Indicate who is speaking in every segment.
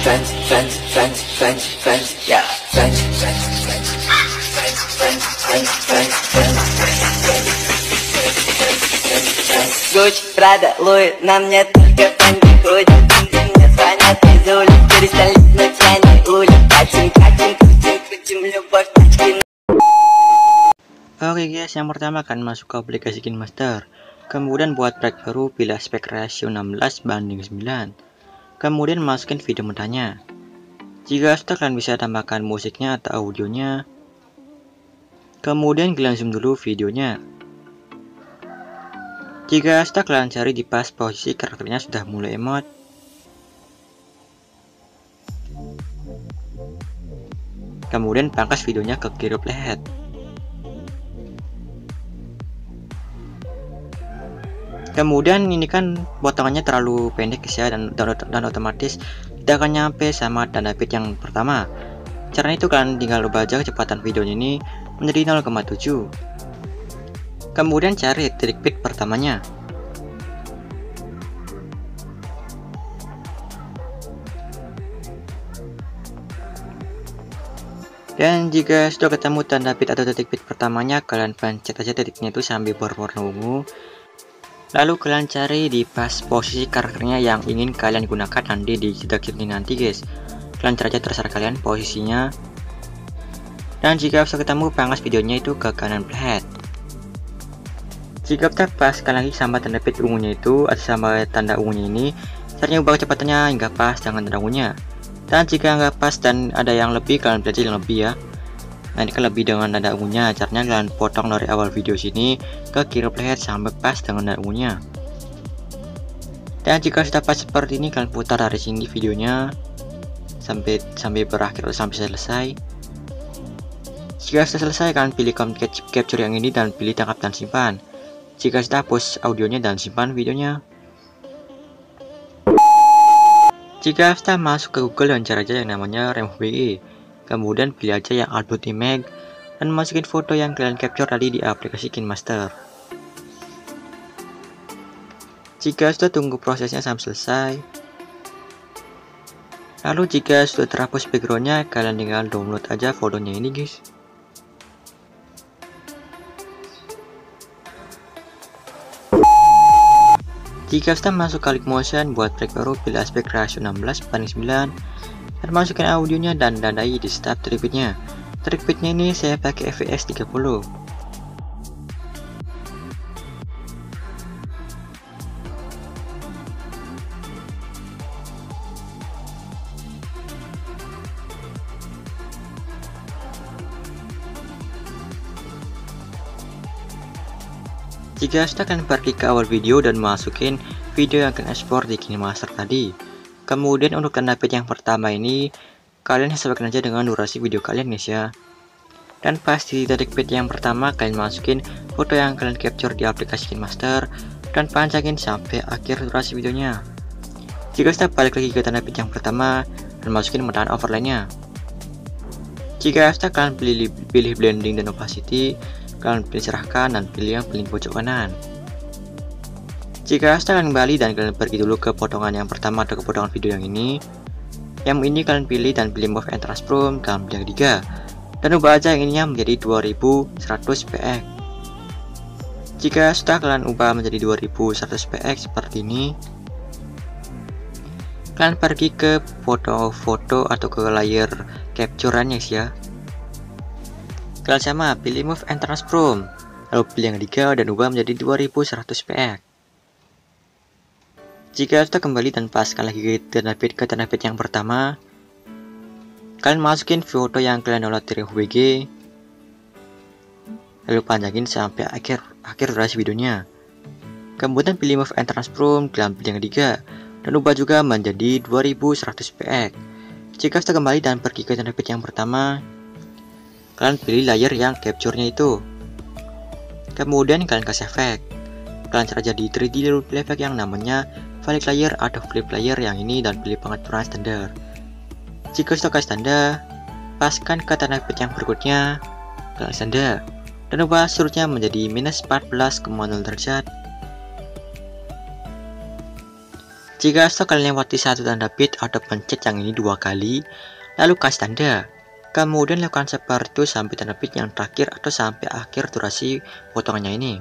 Speaker 1: Ya. Gucci, Prada, Louis, на мне только фанки крутят. Где мне звонят из улиц, перестали ночами улиц. Крутим, любовь, тачки.
Speaker 2: Oke guys, yang pertama akan masuk ke aplikasi KineMaster. Kemudian buat track baru, pilih aspek ratio 16:9. Kemudian masukin video mentahnya. Jika sudah, kalian bisa tambahkan musiknya atau audionya. Kemudian kalian zoom dulu videonya. Jika sudah, kalian cari di pas posisi karakternya sudah mulai emot. Kemudian pangkas videonya ke kiri playhead. Kemudian ini kan potongannya terlalu pendek ya, dan otomatis tidak akan nyampe sama tanda bit yang pertama. Caranya itu kalian tinggal ubah aja kecepatan videonya ini menjadi 0,7. Kemudian cari titik bit pertamanya. Dan jika sudah ketemu tanda bit atau titik bit pertamanya, kalian pencet aja titiknya itu sambil berwarna ungu. Lalu kalian cari di pas posisi karakternya yang ingin kalian gunakan nanti di jeda kiri nanti guys. Kalian cari aja terserah kalian posisinya. Dan jika sudah ketemu, pangkas videonya itu ke kanan playhead. Jika kita paskan lagi sama tanda bit ungunya itu atau sama tanda ungunya ini, caranya ubah kecepatannya hingga pas dengan tanda ungunya. Dan jika nggak pas dan ada yang lebih, kalian pilih yang lebih ya. Nah, ini kan lebih dengan tanda ungunya, caranya kalian potong dari awal video sini ke kiri playhead sampai pas dengan tanda ungunya. Dan jika sudah pas seperti ini, kalian putar dari sini videonya sampai berakhir atau sampai selesai. Jika sudah selesai, kalian pilih capture yang ini dan pilih tangkap dan simpan. Jika sudah, hapus audionya dan simpan videonya. Jika sudah, masuk ke Google dan cari aja yang namanya RemWG. Kemudian pilih aja yang upload image dan masukin foto yang kalian capture tadi di aplikasi KineMaster. Jika sudah, tunggu prosesnya sampai selesai. Lalu jika sudah terhapus backgroundnya, kalian tinggal download aja fotonya ini guys. Jika sudah, masuk ke Motion, buat track baru, pilih aspek ratio 16:9 dan masukin audionya dan tandai di start track bitnya. Track bitnya ini saya pakai fps 30. Jika sudah, kalian pergi ke awal video dan masukin video yang kalian ekspor di KineMaster tadi. Kemudian untuk tanda bit yang pertama ini, kalian sesuaikan aja dengan durasi video kalian guys ya. Dan pas di titik bit yang pertama, kalian masukin foto yang kalian capture di aplikasi KineMaster dan panjangin sampai akhir durasi videonya. Jika sudah, balik lagi ke tanda bit yang pertama dan masukin menahan overlay-nya. Jika sudah, kalian pilih blending dan opacity, kalian pilih cerahkan dan pilih yang paling pojok kanan. Jika sudah, kalian kembali dan kalian pergi dulu ke potongan yang pertama atau ke potongan video yang ini. Yang ini kalian pilih dan pilih move and transform, kalian pilih yang 3 dan ubah aja yang ininya menjadi 2100 px. Jika sudah, kalian ubah menjadi 2100 px seperti ini. Kalian pergi ke foto-foto atau ke layer capture-nya ya. Kalian sama pilih move and transform, lalu pilih yang 3 dan ubah menjadi 2100 px. Jika sudah, kembali dan paskan lagi ke tanda bit yang pertama, kalian masukin foto yang kalian download dari WG, lalu panjangin sampai akhir durasi videonya. Kemudian pilih move and transform, kalian pilih yang 3 dan ubah juga menjadi 2100 px. Jika sudah, kembali dan pergi ke tanda bit yang pertama, kalian pilih layer yang capture-nya itu. Kemudian kalian kasih efek. Kalian cari aja di 3D lalu pilih efek yang namanya Valid Layer atau Flip Layer yang ini dan pilih pengaturan standar. Jika sudah kasih tanda, paskan ke tanda bit yang berikutnya, kalian standar dan ubah surutnya menjadi -14,0 derajat. Jika setelah kalian lewati satu tanda bit atau pencet yang ini 2 kali, lalu kasih tanda. Kemudian lakukan seperti itu sampai tanda bit yang terakhir atau sampai akhir durasi potongannya ini.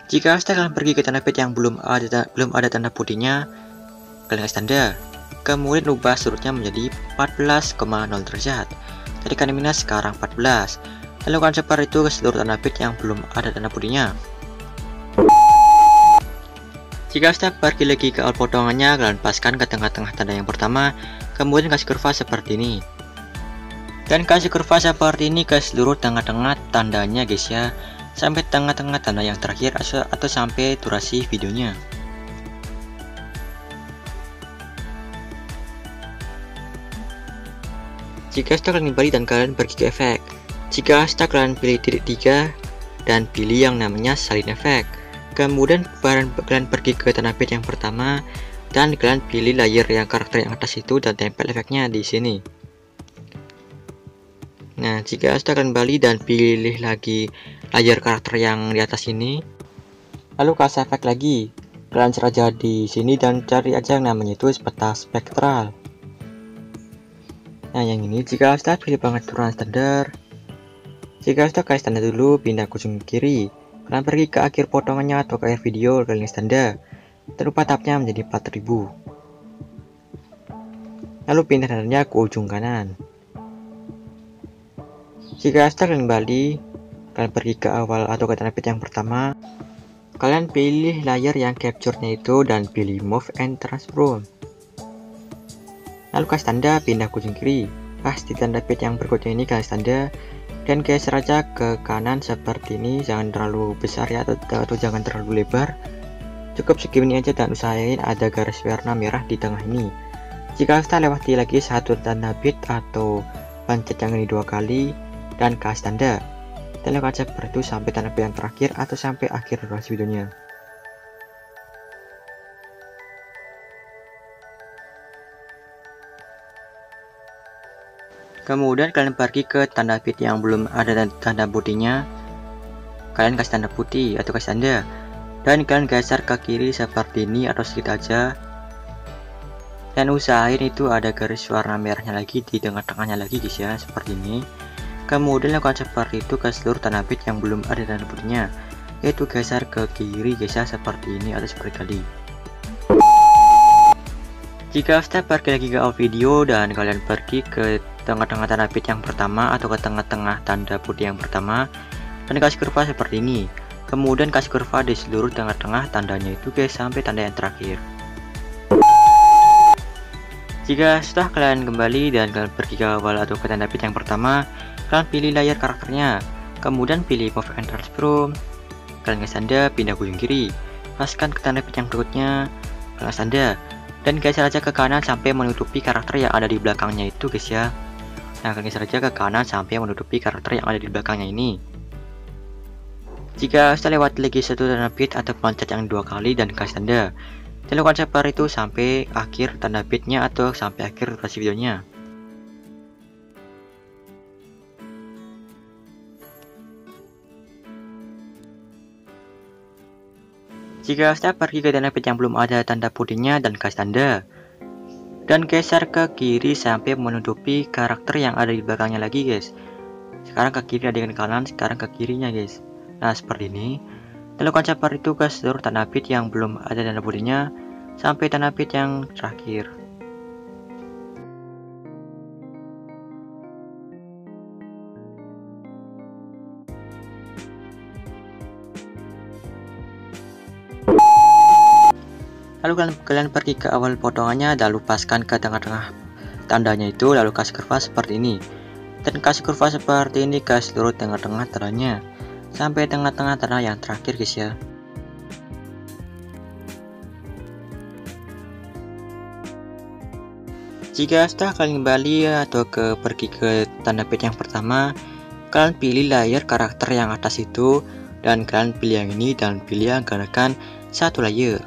Speaker 2: Jika setelah kalian pergi ke tanda bit yang belum ada tanda putihnya, kalian kasih tanda. Kemudian ubah sudutnya menjadi 14,0 derajat. Jadi kalian minus sekarang 14. Lakukan seperti itu ke seluruh tanda bit yang belum ada tanda putihnya. Jika step pergi lagi ke awal potongannya, kalian paskan ke tengah-tengah tanda yang pertama, kemudian kasih kurva seperti ini. Dan kasih kurva seperti ini ke seluruh tengah-tengah tandanya guys ya, sampai tengah-tengah tanda yang terakhir atau sampai durasi videonya. Jika setelah kalian kembali dan kalian pergi ke efek, jika setelah kalian pilih titik 3 dan pilih yang namanya salin efek, kemudian kalian pergi ke tanda bit yang pertama dan kalian pilih layer yang karakter yang atas itu dan tempel efeknya di sini. Nah, jika sudah kalian kembali dan pilih lagi layer karakter yang di atas ini, lalu kasih efek lagi, kalian cari aja di sini dan cari aja yang namanya itu peta spektral. Nah, yang ini jika sudah pilih pengaturan standar, jika sudah kasih tanda dulu, pindah ke ujung kiri. Kalian pergi ke akhir potongannya atau ke akhir video, kalian tanda. Terlupa tabnya menjadi 4000. Lalu pindah tandanya ke ujung kanan. Jika setelah kalian kembali, kalian pergi ke awal atau ke tanda bit yang pertama. Kalian pilih layer yang capture-nya itu dan pilih move and transform. Lalu kasih tanda, pindah ke ujung kiri. Pas di tanda bit yang berikutnya ini kasih tanda. Dan geser aja ke kanan seperti ini, jangan terlalu besar ya atau jangan terlalu lebar, cukup segini aja dan usahain ada garis warna merah di tengah ini. Jika kita lewati lagi satu tanda bit atau pencet yang ini 2 kali dan kasih tanda, dan lakukan seperti itu sampai tanda bit yang terakhir atau sampai akhir durasi videonya. Kemudian kalian pergi ke tanda bit yang belum ada tanda putihnya, kalian kasih tanda putih atau kasih tanda, dan kalian geser ke kiri seperti ini atau sedikit aja, dan usahain itu ada garis warna merahnya lagi di tengah-tengahnya lagi guys ya, seperti ini. Kemudian lakukan seperti itu ke seluruh tanda bit yang belum ada tanda putihnya, yaitu geser ke kiri guys ya, seperti ini atau seperti tadi. Jika step pergi lagi ke awal video dan kalian pergi ke tengah-tengah tanda bit yang pertama atau ke tengah-tengah tanda putih yang pertama, dan kasih kurva seperti ini. Kemudian kasih kurva di seluruh tengah-tengah tandanya itu guys sampai tanda yang terakhir. Jika sudah kalian kembali dan kalian pergi ke awal atau ke tanda bit yang pertama, kalian pilih layer karakternya, kemudian pilih move and transform, kalian kasih tanda, pindah ke ujung kiri, paskan ke tanda bit yang berikutnya, kalian kasih tanda, dan geser aja ke kanan sampai menutupi karakter yang ada di belakangnya itu guys ya. Nah, kalian geser aja ke kanan sampai menutupi karakter yang ada di belakangnya ini. Jika sudah lewat lagi satu tanda bit atau pencet yang 2 kali dan kasih tanda, dan lakukan seperti itu sampai akhir tanda bitnya atau sampai akhir durasi videonya. Jika saya pergi ke tanda bit yang belum ada tanda putihnya dan kasih tanda, dan geser ke kiri sampai menutupi karakter yang ada di belakangnya lagi guys. Sekarang ke kiri, ada yang ke kanan, sekarang ke kirinya guys. Nah, seperti ini. Dan lakukan seperti itu ke seluruh tanda bit yang belum ada tanda putihnya sampai tanda bit yang terakhir. Lalu kalian pergi ke awal potongannya dan lepaskan ke tengah-tengah tandanya itu, lalu kasih kurva seperti ini, dan kasih kurva seperti ini ke seluruh tengah-tengah tandanya sampai tengah-tengah tanda yang terakhir guys ya. Jika sudah kalian kembali atau pergi ke tanda bit yang pertama, kalian pilih layer karakter yang atas itu dan kalian pilih yang ini dan pilih yang gerakan satu layer.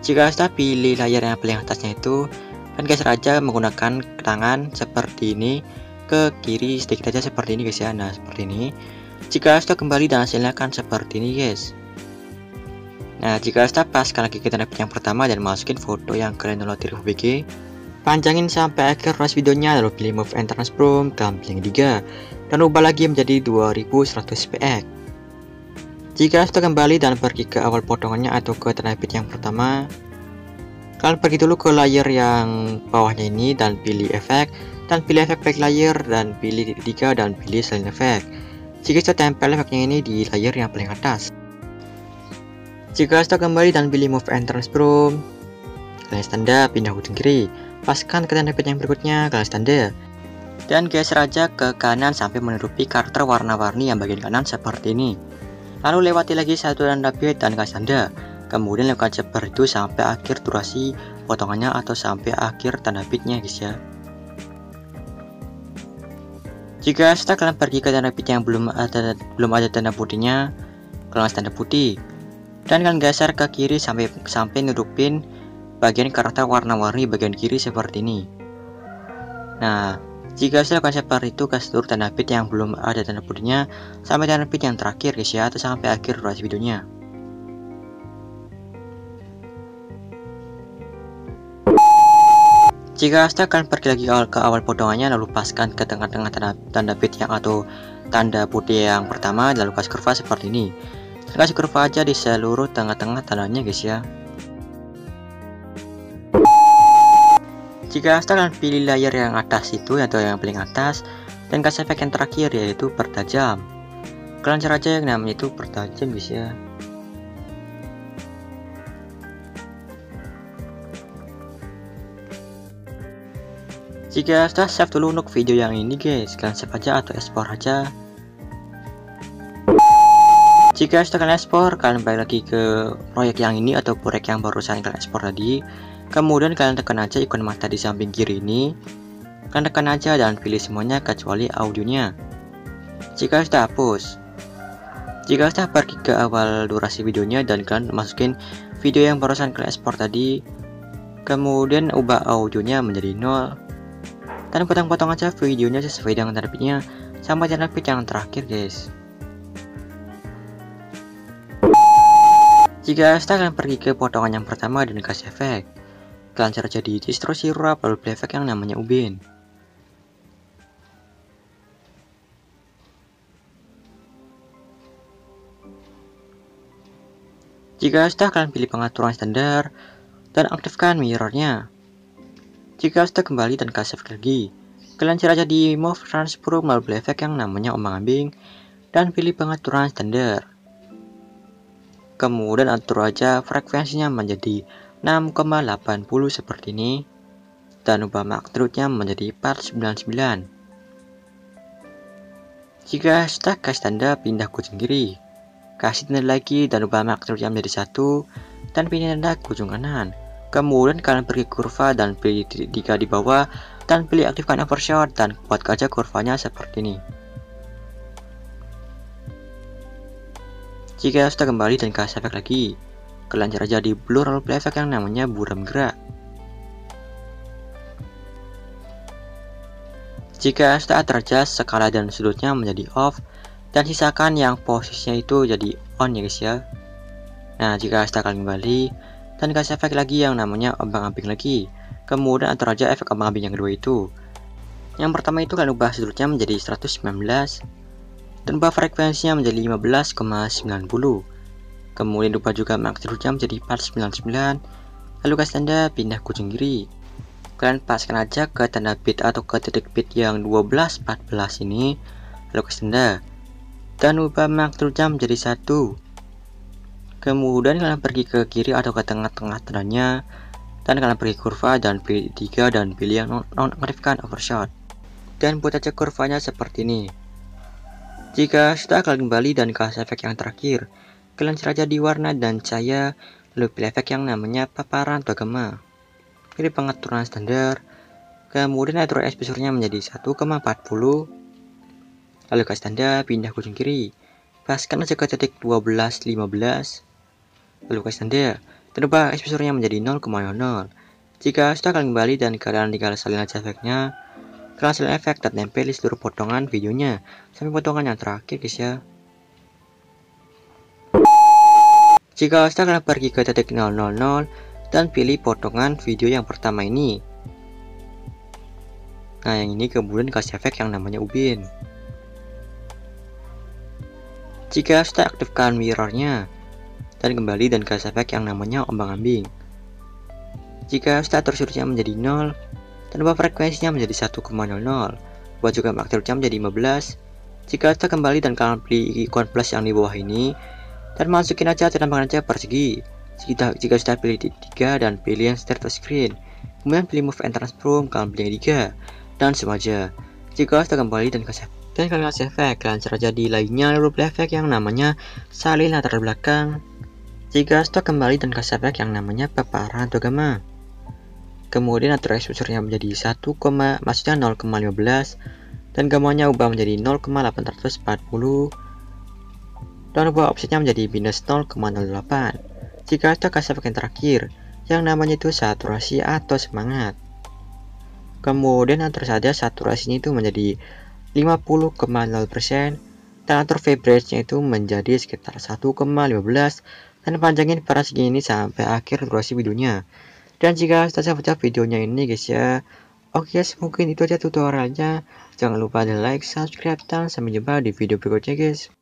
Speaker 2: Jika sudah pilih layer yang paling atasnya itu, dan geser aja menggunakan tangan seperti ini ke kiri sedikit aja seperti ini guys ya. Nah, seperti ini. Jika sudah kembali dan hasilnya akan seperti ini guys. Nah, jika sudah paskan lagi ke tanda petik yang pertama dan masukin foto yang kalian download dari VG, panjangin sampai akhir ruas videonya, lalu pilih move and transform, dan pilih 3 dan ubah lagi menjadi 2100 px. Jika sudah kembali dan pergi ke awal potongannya atau ke tanda petik yang pertama, kalian pergi dulu ke layer yang bawahnya ini dan pilih efek, dan pilih efek back layer, dan pilih 3 dan pilih slide effect. Jika sudah tempel efeknya ini di layer yang paling atas. Jika sudah kembali dan pilih move and transform, kalian standar pindah ujung kiri, paskan ke tanda petik yang berikutnya, kalian standar, dan geser aja ke kanan sampai menutupi karakter warna-warni yang bagian kanan seperti ini. Lalu lewati lagi satu tanda petik dan kalian standar, kemudian lakukan seperti itu sampai akhir durasi potongannya atau sampai akhir tanda petiknya guys ya. Jika setelah kalian pergi ke tanda petik yang belum ada tanda putihnya, kalian tanda putih dan kalian geser ke kiri sampai nutupin bagian karakter warna-warni bagian kiri seperti ini. Nah, jika sudah lakukan seperti itu ke seluruh tanda petik yang belum ada tanda putihnya sampai tanda petik yang terakhir guys ya, atau sampai akhir durasi videonya. Jika sudah kalian pergi lagi ke awal potongannya, lalu paskan ke tengah-tengah tanda petik yang atau tanda putih yang pertama, lalu kasih kurva seperti ini. Kasih kurva aja di seluruh tengah-tengah tandanya guys ya. Jika kalian pilih layer yang atas itu atau yang paling atas dan kasih efek yang terakhir yaitu pertajam, kalian cari aja yang namanya itu pertajam guys ya. Jika sudah save dulu untuk video yang ini guys, kalian save aja atau export aja. Jika sudah kalian ekspor, kalian balik lagi ke proyek yang ini atau proyek yang barusan kalian ekspor tadi. Kemudian kalian tekan aja ikon mata di samping kiri ini. Kalian tekan aja dan pilih semuanya kecuali audionya. Jika sudah hapus. Jika sudah pergi ke awal durasi videonya dan kalian masukin video yang barusan kalian ekspor tadi. Kemudian ubah audionya menjadi 0. Dan potong-potong aja videonya sesuai dengan tanda petiknya sampai tanda petik yang terakhir guys. Jika setelah kalian pergi ke potongan yang pertama dan kasih efek, kalian cari jadi distorsi rap lalu pilih efek yang namanya ubin. Jika sudah kalian pilih pengaturan standar dan aktifkan mirrornya. Jika sudah kembali dan kasih efek lagi, kalian cari aja di move transform lalu pilih efek yang namanya ombang-ambing dan pilih pengaturan standar. Kemudian atur aja frekuensinya menjadi 6,80 seperti ini dan ubah magnitudenya menjadi 499. Jika sudah kasih tanda, pindah ke ujung kiri, kasih tanda lagi dan ubah magnitudenya menjadi 1 dan pindah tanda ke ujung kanan. Kemudian kalian pergi kurva dan pilih 3 di bawah dan pilih aktifkan overshot dan buat aja kurvanya seperti ini. Jika sudah kembali dan kasih efek lagi, kalian cari aja di blur lalu pilih efek yang namanya buram gerak. Jika sudah atur aja skala dan sudutnya menjadi off dan sisakan yang posisinya itu jadi on ya guys ya. Nah, jika sudah kalian kembali dan kasih efek lagi yang namanya ombang-ambing lagi, kemudian atur aja efek ombang-ambing yang kedua itu. Yang pertama itu kalian ubah sudutnya menjadi 119 dan ubah frekuensinya menjadi 15,90. Kemudian ubah juga magnitudenya menjadi 499. Lalu kasih tanda pindah ke ujung kiri. Kalian paskan aja ke tanda bit atau ke titik bit yang 1214 ini. Lalu kasih tanda dan ubah magnitudenya menjadi 1. Kemudian kalian pergi ke kiri atau ke tengah-tengah tandanya dan kalian pergi kurva dan pilih 3 dan pilih yang nonaktifkan overshot dan buat aja kurvanya seperti ini. Jika sudah kalian kembali dan kasih efek yang terakhir, kalian cari aja di warna dan cahaya lalu pilih efek yang namanya paparan atau gema. Pilih pengaturan standar, kemudian atur exposure-nya menjadi 1,40. Lalu kasih tanda pindah ke ujung kiri, paskan aja ke titik 1215. Lalu kasih tanda dan ubah exposure-nya menjadi 0,00. Jika sudah kalian kembali dan kalian tinggal salin aja efeknya, Kalian hasil efek dan tempel di seluruh potongan videonya sampai potongan yang terakhir guys ya. Jika kalian pergi ke titik 000 dan pilih potongan video yang pertama ini. Nah, yang ini kemudian kasih efek yang namanya ubin. Jika sudah aktifkan mirrornya dan kembali dan kasih efek yang namanya ombang-ambing. Jika sudah tersurutnya menjadi 0 dan ubah frekuensinya menjadi 1,00, buat juga aktifnya menjadi 15. Jika sudah kembali dan kalian pilih ikon plus yang di bawah ini dan masukin aja tambahkan aja persegi. Jika sudah pilih di 3 dan pilih yang start screen, kemudian pilih move and transform, kalian pilih yang 3 dan sengaja. Jika sudah kembali dan kalian kasih efek, kalian cara jadi lainnya lalu pilih efek yang namanya salin latar belakang. Jika sudah kembali dan kasih efek yang namanya paparan atau gamma, kemudian atur exposure-nya menjadi 0,15 dan gamanya ubah menjadi 0,840 dan ubah offsetnya menjadi minus 0,08. Jika sudah kasih efek yang terakhir yang namanya itu saturasi atau semangat, kemudian atur saja saturasinya itu menjadi 50,0% dan atur vibrate-nya itu menjadi sekitar 1,15 dan panjangin para segini sampai akhir durasi videonya. Dan jika sudah sampai videonya ini guys ya, oke guys, mungkin itu aja tutorialnya. Jangan lupa di like, subscribe, dan sampai jumpa di video berikutnya guys.